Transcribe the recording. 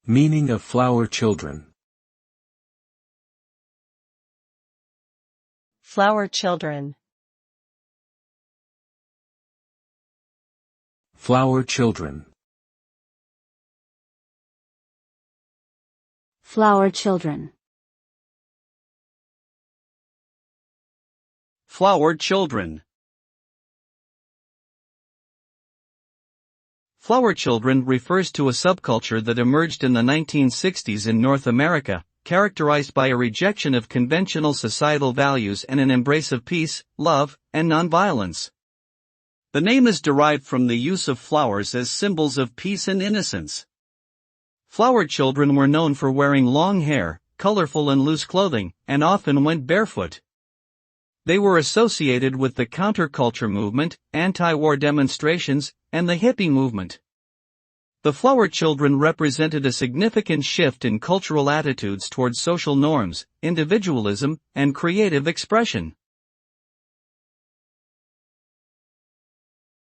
Meaning of flower children. Flower children. Flower children. Flower children. Flower children. Flower children refers to a subculture that emerged in the 1960s in North America, characterized by a rejection of conventional societal values and an embrace of peace, love, and nonviolence. The name is derived from the use of flowers as symbols of peace and innocence. Flower children were known for wearing long hair, colorful and loose clothing, and often went barefoot. They were associated with the counterculture movement, anti-war demonstrations, and the hippie movement. The flower children represented a significant shift in cultural attitudes towards social norms, individualism, and creative expression.